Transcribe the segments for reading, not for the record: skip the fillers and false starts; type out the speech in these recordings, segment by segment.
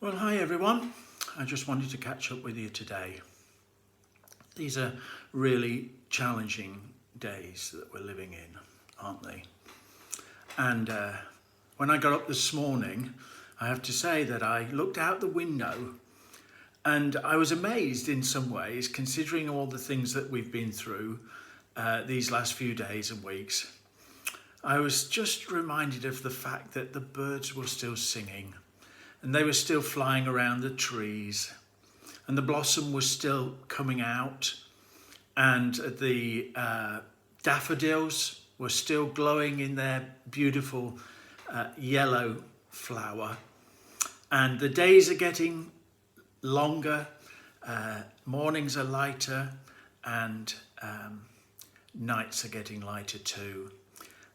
Well, hi everyone. I just wanted to catch up with you today. These are really challenging days that we're living in, aren't they? And when I got up this morning, I have to say that I looked out the window and I was amazed in some ways, considering all the things that we've been through these last few days and weeks. I was just reminded of the fact that the birds were still singing. And they were still flying around the trees, and the blossom was still coming out, and the daffodils were still glowing in their beautiful yellow flower. And the days are getting longer, mornings are lighter, and nights are getting lighter too.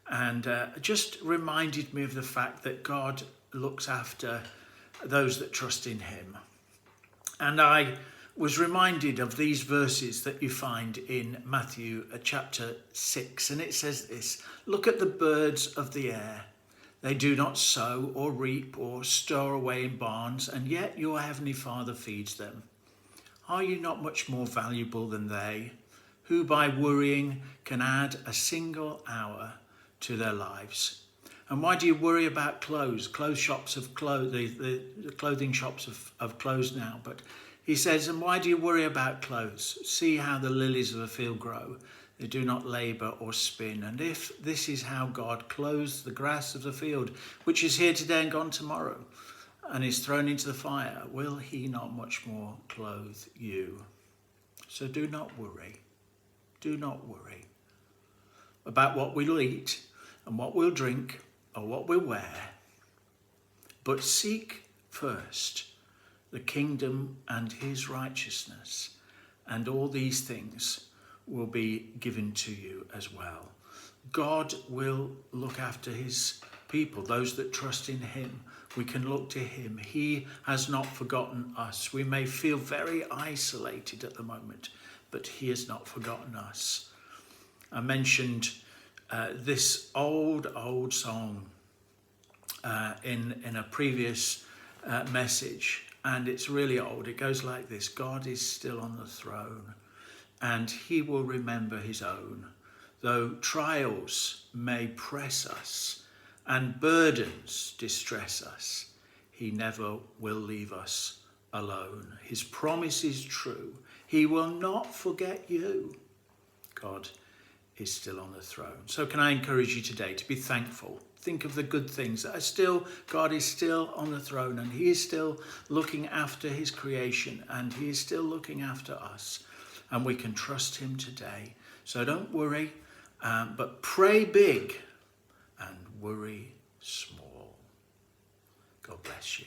And it just reminded me of the fact that God looks after those that trust in him. And I was reminded of these verses that you find in Matthew chapter 6, and it says this: "Look at the birds of the air. They do not sow or reap or store away in barns, and yet your heavenly Father feeds them. Are you not much more valuable than they? Who by worrying can add a single hour to their lives? And why do you worry about clothes? Clothes shops have closed, the clothing shops have closed now. But he says, and why do you worry about clothes? See how the lilies of the field grow. They do not labour or spin. And if this is how God clothes the grass of the field, which is here today and gone tomorrow, and is thrown into the fire, will he not much more clothe you? So do not worry. Do not worry about what we'll eat and what we'll drink, or what we wear, but seek first the kingdom and his righteousness, and all these things will be given to you as well." God will look after his people, those that trust in him. We can look to him. He has not forgotten us. We may feel very isolated at the moment, but he has not forgotten us. I mentioned this old song in a previous message, and it's really old. It goes like this: God is still on the throne, and he will remember his own. Though trials may press us and burdens distress us, he never will leave us alone. His promise is true. He will not forget you. God is still on the throne. So can I encourage you today to be thankful? Think of the good things that are still, God is still on the throne, and he is still looking after his creation, and he is still looking after us, and we can trust him today. So don't worry, but pray big and worry small. God bless you.